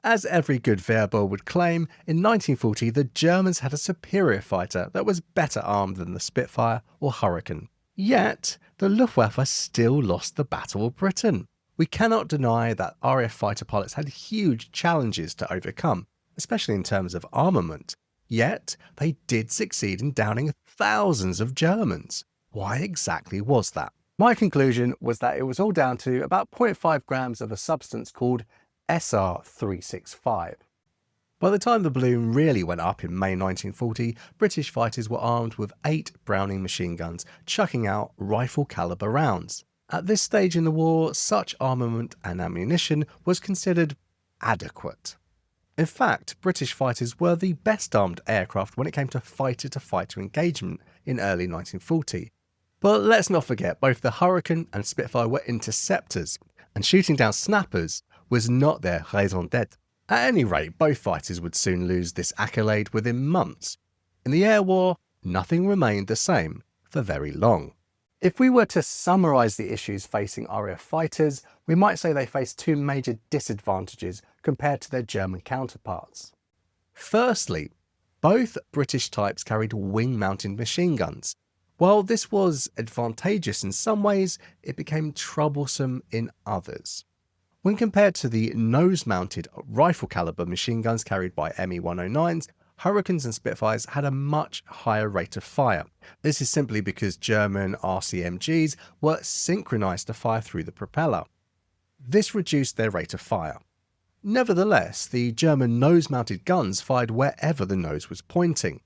As every good Wehrbohr would claim, in 1940 the Germans had a superior fighter that was better armed than the Spitfire or Hurricane. Yet, the Luftwaffe still lost the Battle of Britain. We cannot deny that RAF fighter pilots had huge challenges to overcome, especially in terms of armament. Yet, they did succeed in downing thousands of Germans. Why exactly was that? My conclusion was that it was all down to about 0.5 grams of a substance called SR-365. By the time the balloon really went up in May 1940, British fighters were armed with 8 Browning machine guns, chucking out rifle-caliber rounds. At this stage in the war, such armament and ammunition was considered adequate. In fact, British fighters were the best armed aircraft when it came to fighter-to-fighter engagement in early 1940. But let's not forget, both the Hurricane and Spitfire were interceptors, and shooting down snappers was not their raison d'etre. At any rate, both fighters would soon lose this accolade within months. In the air war, nothing remained the same for very long. If we were to summarise the issues facing RAF fighters, we might say they faced 2 major disadvantages compared to their German counterparts. Firstly, both British types carried wing-mounted machine guns. While this was advantageous in some ways, it became troublesome in others. When compared to the nose-mounted rifle-caliber machine guns carried by Me-109s, Hurricanes and Spitfires had a much higher rate of fire. This is simply because German RCMGs were synchronized to fire through the propeller. This reduced their rate of fire. Nevertheless, the German nose-mounted guns fired wherever the nose was pointing.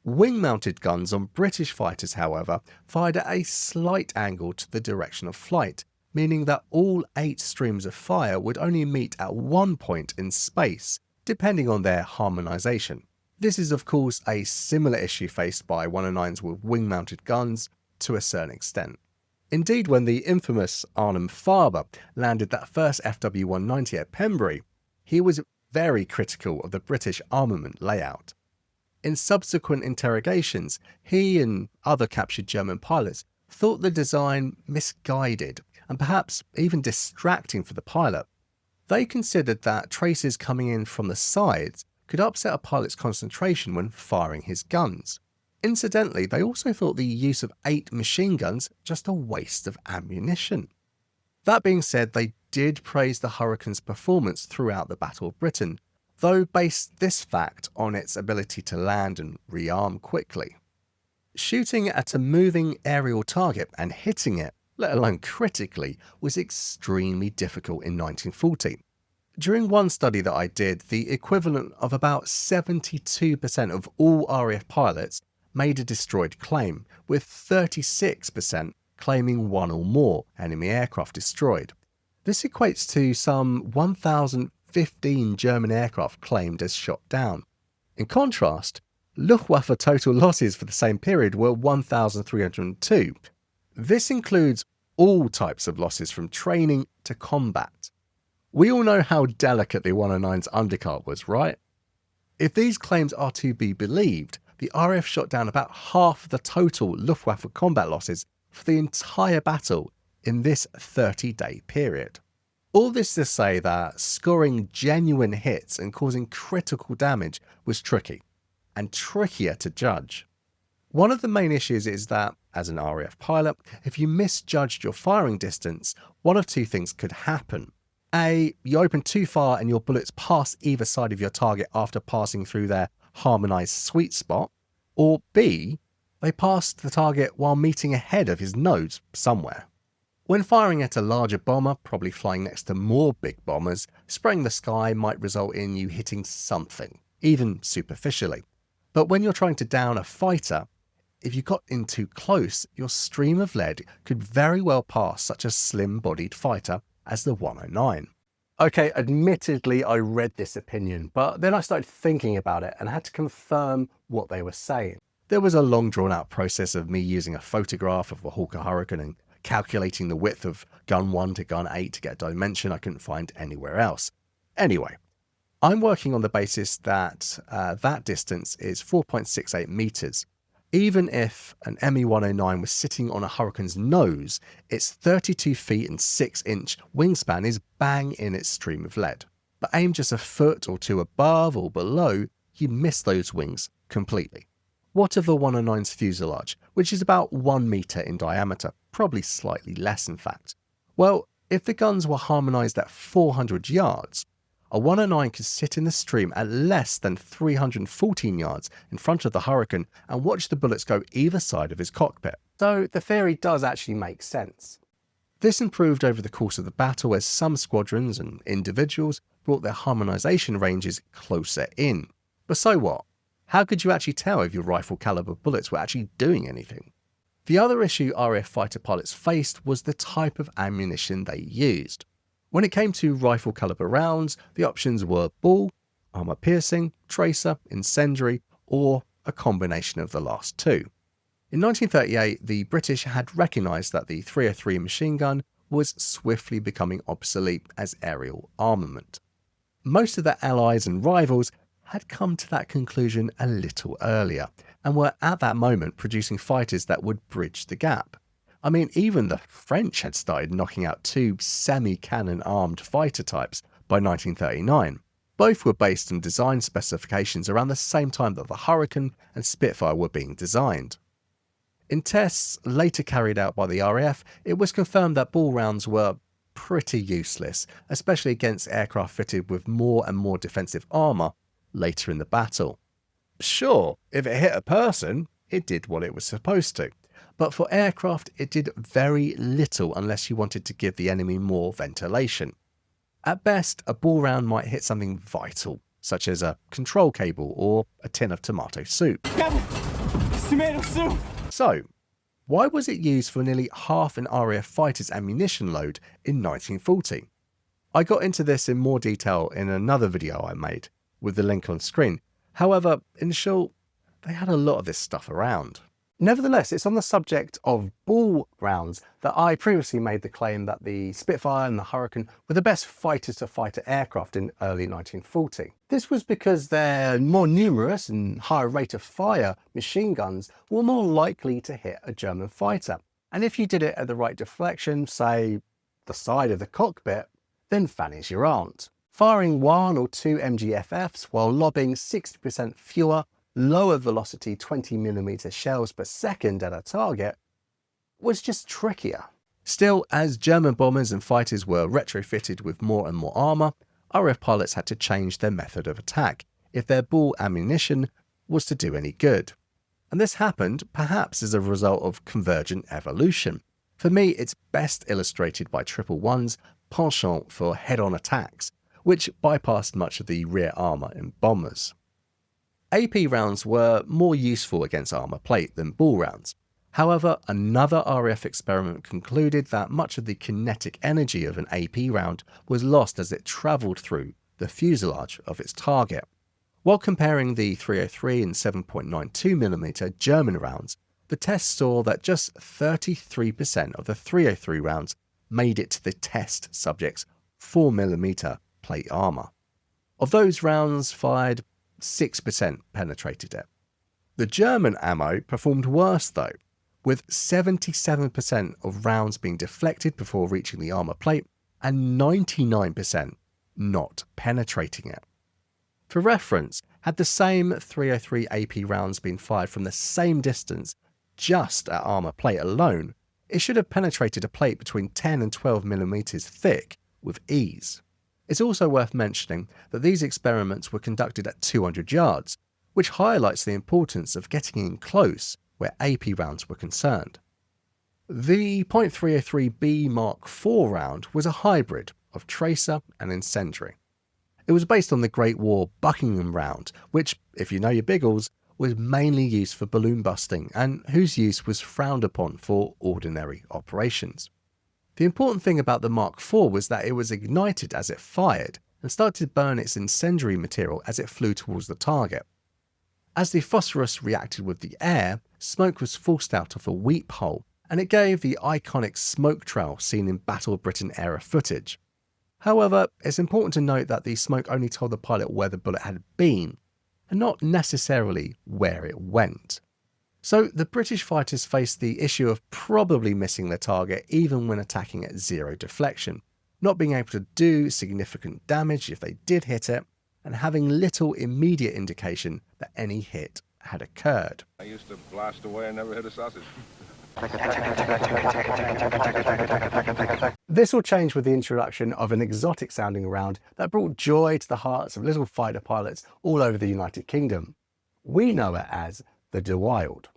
Wing-mounted guns on British fighters, however, fired at a slight angle to the direction of flight, meaning that all 8 streams of fire would only meet at one point in space, depending on their harmonization. This is of course a similar issue faced by 109s with wing-mounted guns to a certain extent. Indeed, when the infamous Arnim Farber landed that first FW-190 at Pembury, he was very critical of the British armament layout. In subsequent interrogations, he and other captured German pilots thought the design misguided and perhaps even distracting for the pilot. They considered that traces coming in from the sides could upset a pilot's concentration when firing his guns. Incidentally, they also thought the use of 8 machine guns just a waste of ammunition. That being said, they did praise the Hurricane's performance throughout the Battle of Britain, though based this fact on its ability to land and rearm quickly. Shooting at a moving aerial target and hitting it, let alone critically, was extremely difficult in 1940. During one study that I did, the equivalent of about 72% of all RAF pilots made a destroyed claim, with 36% claiming 1 or more enemy aircraft destroyed. This equates to some 1,015 German aircraft claimed as shot down. In contrast, Luftwaffe total losses for the same period were 1,302. This includes all types of losses from training to combat. We all know how delicate the 109's undercart was, right? If these claims are to be believed, the RAF shot down about half the total Luftwaffe combat losses for the entire battle in this 30-day period. All this to say that scoring genuine hits and causing critical damage was tricky, and trickier to judge. One of the main issues is that, as an RAF pilot, if you misjudged your firing distance, one of 2 things could happen. A, you open too far and your bullets pass either side of your target after passing through their harmonized sweet spot, or B, they passed the target while meeting ahead of his nose somewhere. When firing at a larger bomber, probably flying next to more big bombers, spraying the sky might result in you hitting something, even superficially. But when you're trying to down a fighter, if you got in too close, your stream of lead could very well pass such a slim-bodied fighter as the 109. Okay, admittedly I read this opinion, but then I started thinking about it and had to confirm what they were saying. There was a long drawn out process of me using a photograph of a Hawker Hurricane and calculating the width of gun 1 to gun 8 to get a dimension I couldn't find anywhere else. Anyway, I'm working on the basis that that distance is 4.68 meters. Even if an Me-109 was sitting on a Hurricane's nose, its 32 feet and 6 inch wingspan is bang in its stream of lead. but aim just a foot or two above or below, you miss those wings completely. What of the 109's fuselage, which is about 1 meter in diameter, probably slightly less in fact? Well, if the guns were harmonized at 400 yards, a 109 could sit in the stream at less than 314 yards in front of the Hurricane and watch the bullets go either side of his cockpit. So the theory does actually make sense. This improved over the course of the battle as some squadrons and individuals brought their harmonization ranges closer in. But so what? How could you actually tell if your rifle caliber bullets were actually doing anything? The other issue RAF fighter pilots faced was the type of ammunition they used. When it came to rifle caliber rounds, the options were ball, armor piercing, tracer, incendiary, or a combination of the last two. In 1938, the British had recognised that the 303 machine gun was swiftly becoming obsolete as aerial armament. Most of the allies and rivals had come to that conclusion a little earlier, and were at that moment producing fighters that would bridge the gap. I mean, even the French had started knocking out two semi-cannon armed fighter types by 1939. Both were based on design specifications around the same time that the Hurricane and Spitfire were being designed. In tests later carried out by the RAF, it was confirmed that ball rounds were pretty useless, especially against aircraft fitted with more and more defensive armour later in the battle. Sure, if it hit a person, it did what it was supposed to, but for aircraft it did very little unless you wanted to give the enemy more ventilation. At best, a ball round might hit something vital, such as a control cable or a tin of tomato soup. So, why was it used for nearly half an RAF fighter's ammunition load in 1940? I got into this in more detail in another video I made, with the link on screen. However, in short, they had a lot of this stuff around. Nevertheless, it's on the subject of ball rounds that I previously made the claim that the Spitfire and the Hurricane were the best fighter-to-fighter aircraft in early 1940. This was because their more numerous and higher rate of fire machine guns were more likely to hit a German fighter. And if you did it at the right deflection, say the side of the cockpit, then fannies your aunt. Firing 1 or 2 MGFFs while lobbing 60% fewer lower velocity 20mm shells per second at a target was just trickier. Still, as German bombers and fighters were retrofitted with more and more armour, RAF pilots had to change their method of attack if their ball ammunition was to do any good. And this happened perhaps as a result of convergent evolution. For me, it's best illustrated by 111's penchant for head-on attacks, which bypassed much of the rear armour in bombers. AP rounds were more useful against armour plate than ball rounds. However, another RAF experiment concluded that much of the kinetic energy of an AP round was lost as it travelled through the fuselage of its target. While comparing the 303 and 7.92mm German rounds, the test saw that just 33% of the 303 rounds made it to the test subject's 4mm plate armour. Of those rounds fired, 6% penetrated it. The German ammo performed worse though, with 77% of rounds being deflected before reaching the armour plate and 99% not penetrating it. For reference, had the same 303 AP rounds been fired from the same distance just at armour plate alone, it should have penetrated a plate between 10 and 12mm thick with ease. It's also worth mentioning that these experiments were conducted at 200 yards, which highlights the importance of getting in close where AP rounds were concerned. The .303B Mark IV round was a hybrid of tracer and incendiary. It was based on the Great War Buckingham round, which, if you know your biggles, was mainly used for balloon busting and whose use was frowned upon for ordinary operations. The important thing about the Mark IV was that it was ignited as it fired and started to burn its incendiary material as it flew towards the target. As the phosphorus reacted with the air, smoke was forced out of a weep hole, and it gave the iconic smoke trail seen in Battle Britain era footage. However, it's important to note that the smoke only told the pilot where the bullet had been, and not necessarily where it went. So the British fighters faced the issue of probably missing their target even when attacking at zero deflection, not being able to do significant damage if they did hit it, and having little immediate indication that any hit had occurred. I used to blast away and never hit a sausage. This will change with the introduction of an exotic sounding round that brought joy to the hearts of little fighter pilots all over the United Kingdom. We know it as the De Wilde.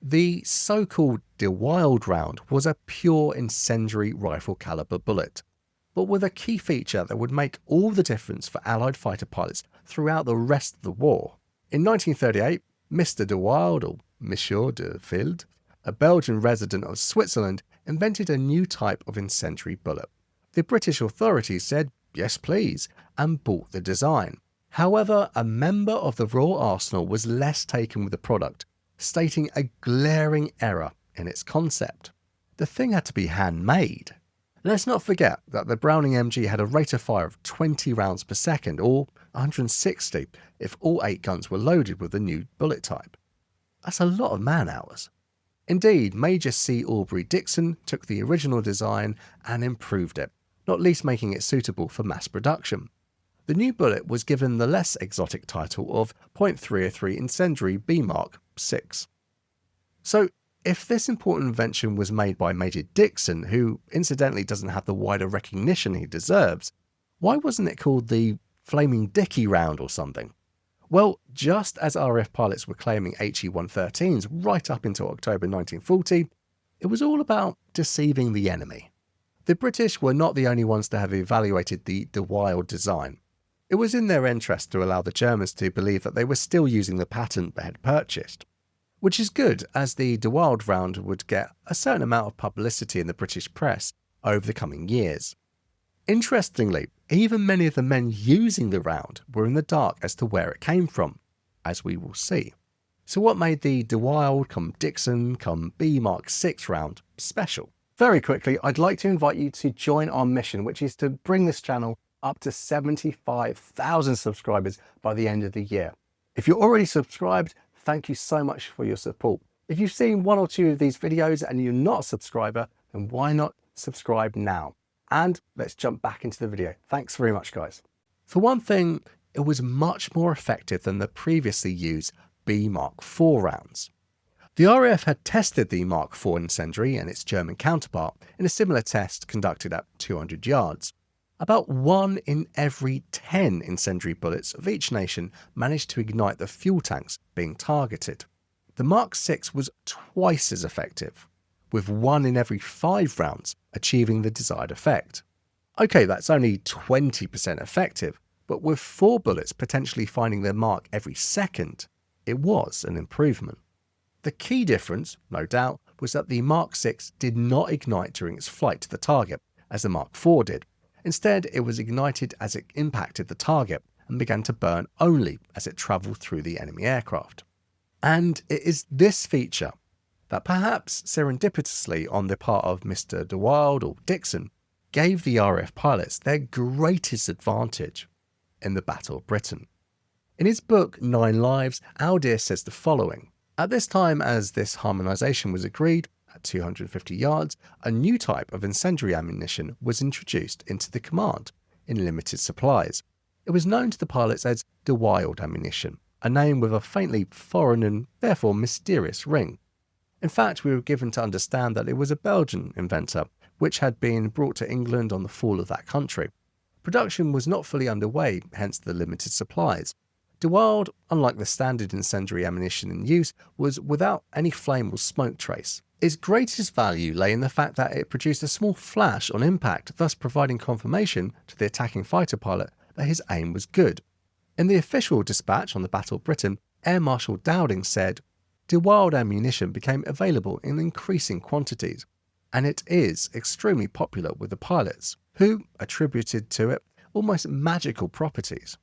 The so-called De Wilde round was a pure incendiary rifle caliber bullet, but with a key feature that would make all the difference for Allied fighter pilots throughout the rest of the war. In 1938, Mr. De Wilde, or Monsieur de Wilde, a Belgian resident of Switzerland, invented a new type of incendiary bullet. The British authorities said, yes please, and bought the design. However, a member of the Royal Arsenal was less taken with the product, stating a glaring error in its concept. The thing had to be handmade. Let's not forget that the Browning MG had a rate of fire of 20 rounds per second, or 160 if all 8 guns were loaded with the new bullet type. That's a lot of man-hours. Indeed, Major C. Aubrey Dixon took the original design and improved it, not least making it suitable for mass production. The new bullet was given the less exotic title of .303 Incendiary B Mark 6. So, if this important invention was made by Major Dixon, who incidentally doesn't have the wider recognition he deserves, why wasn't it called the Flaming Dickie round or something? Well, just as RAF pilots were claiming HE-113s right up until October 1940, it was all about deceiving the enemy. The British were not the only ones to have evaluated the De Wilde design. It was in their interest to allow the Germans to believe that they were still using the patent they had purchased. Which is good, as the De Wilde round would get a certain amount of publicity in the British press over the coming years. Interestingly, even many of the men using the round were in the dark as to where it came from, as we will see. So what made the De Wilde come Dixon come B Mark 6 round special? Very quickly, I'd like to invite you to join our mission, which is to bring this channel up to 75,000 subscribers by the end of the year. If you're already subscribed, thank you so much for your support. If you've seen one or two of these videos and you're not a subscriber, then why not subscribe now? And let's jump back into the video. Thanks very much, guys. For one thing, it was much more effective than the previously used B Mark 4 rounds. The RAF had tested the Mark 4 incendiary and its German counterpart in a similar test conducted at 200 yards. About 1 in every 10 incendiary bullets of each nation managed to ignite the fuel tanks being targeted. The Mark 6 was twice as effective, with 1 in every 5 rounds achieving the desired effect. Okay, that's only 20% effective, but with 4 bullets potentially finding their mark every second, it was an improvement. The key difference, no doubt, was that the Mark 6 did not ignite during its flight to the target, as the Mark 4 did. Instead, it was ignited as it impacted the target and began to burn only as it travelled through the enemy aircraft. And it is this feature that, perhaps serendipitously on the part of Mr. De Wilde or Dixon, gave the RAF pilots their greatest advantage in the Battle of Britain. In his book 9 Lives, Aldir says the following: "At this time, as this harmonization was agreed, at 250 yards, a new type of incendiary ammunition was introduced into the command in limited supplies. It was known to the pilots as De Wilde ammunition, a name with a faintly foreign and therefore mysterious ring. In fact, we were given to understand that it was a Belgian inventor, which had been brought to England on the fall of that country. Production was not fully underway, hence the limited supplies. De Wilde, unlike the standard incendiary ammunition in use, was without any flame or smoke trace. Its greatest value lay in the fact that it produced a small flash on impact, thus providing confirmation to the attacking fighter pilot that his aim was good." In the official dispatch on the Battle of Britain, Air Marshal Dowding said, "De Wilde ammunition became available in increasing quantities, and it is extremely popular with the pilots, who attributed to it almost magical properties."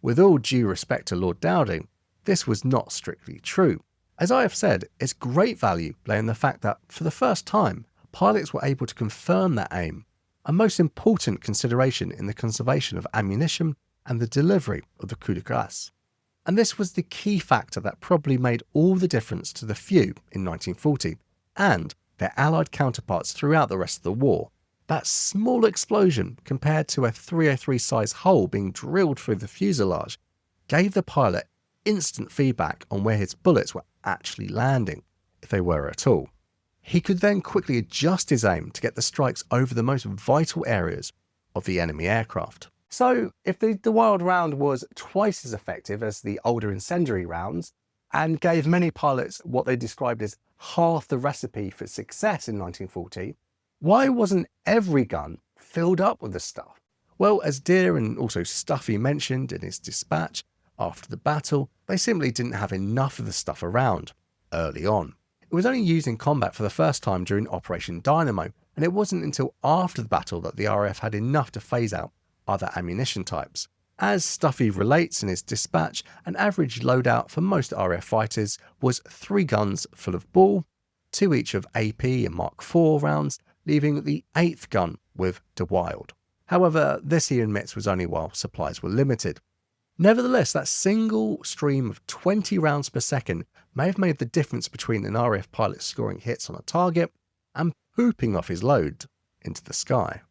With all due respect to Lord Dowding, this was not strictly true. As I have said, its great value lay in the fact that, for the first time, pilots were able to confirm that aim, a most important consideration in the conservation of ammunition and the delivery of the coup de grace. And this was the key factor that probably made all the difference to the few in 1940 and their Allied counterparts throughout the rest of the war. That small explosion, compared to a 303 size hole being drilled through the fuselage, gave the pilot instant feedback on where his bullets were actually landing, if they were at all. He could then quickly adjust his aim to get the strikes over the most vital areas of the enemy aircraft. So, if the DeWild round was twice as effective as the older incendiary rounds, and gave many pilots what they described as half the recipe for success in 1940, why wasn't every gun filled up with the stuff? Well, as Deere and also Stuffy mentioned in his dispatch after the battle, they simply didn't have enough of the stuff around early on. It was only used in combat for the first time during Operation Dynamo, and it wasn't until after the battle that the RAF had enough to phase out other ammunition types. As Stuffy relates in his dispatch, an average loadout for most RAF fighters was 3 guns full of ball, 2 each of AP and Mark IV rounds, leaving the 8th gun with DeWild. However, this he admits was only while supplies were limited. Nevertheless, that single stream of 20 rounds per second may have made the difference between an RAF pilot scoring hits on a target and pooping off his load into the sky.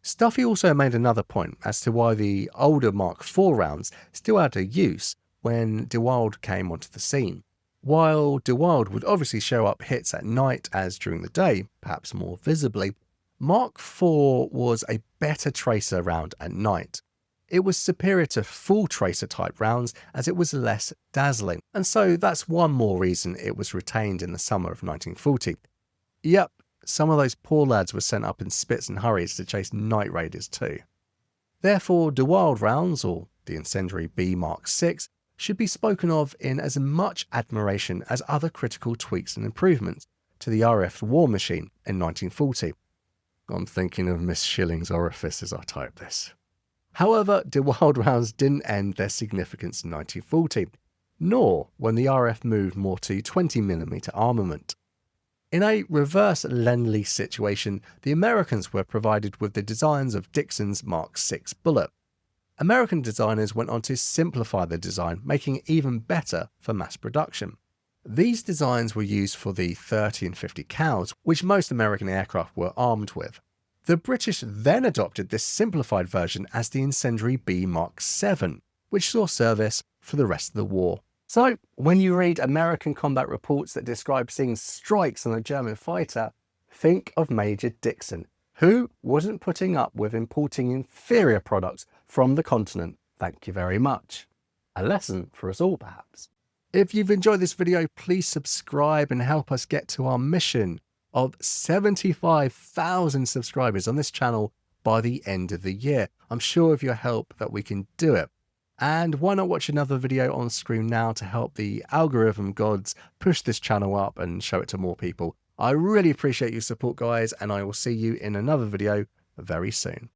Stuffy also made another point as to why the older Mark IV rounds still had a use when DeWild came onto the scene. While DeWild would obviously show up hits at night as during the day, perhaps more visibly, Mark IV was a better tracer round at night. It was superior to full tracer type rounds as it was less dazzling, and so that's one more reason it was retained in the summer of 1940. Yep, some of those poor lads were sent up in spits and hurries to chase night raiders too. Therefore, DeWild rounds, or the incendiary B Mark VI, should be spoken of in as much admiration as other critical tweaks and improvements to the RAF war machine in 1940. I'm thinking of Miss Schilling's orifice as I type this. However, DeWild rounds didn't end their significance in 1940, nor when the RAF moved more to 20mm armament. In a reverse Lend-Lease situation, the Americans were provided with the designs of Dixon's Mark VI bullet. American designers went on to simplify the design, making it even better for mass production. These designs were used for the 30 and 50 cals, which most American aircraft were armed with. The British then adopted this simplified version as the incendiary B Mark VII, which saw service for the rest of the war. So, when you read American combat reports that describe seeing strikes on a German fighter, think of Major Dixon, who wasn't putting up with importing inferior products from the continent. Thank you very much. A lesson for us all, perhaps. If you've enjoyed this video, please subscribe and help us get to our mission of 75,000 subscribers on this channel by the end of the year. I'm sure with your help that we can do it. And why not watch another video on screen now to help the algorithm gods push this channel up and show it to more people. I really appreciate your support, guys, and I will see you in another video very soon.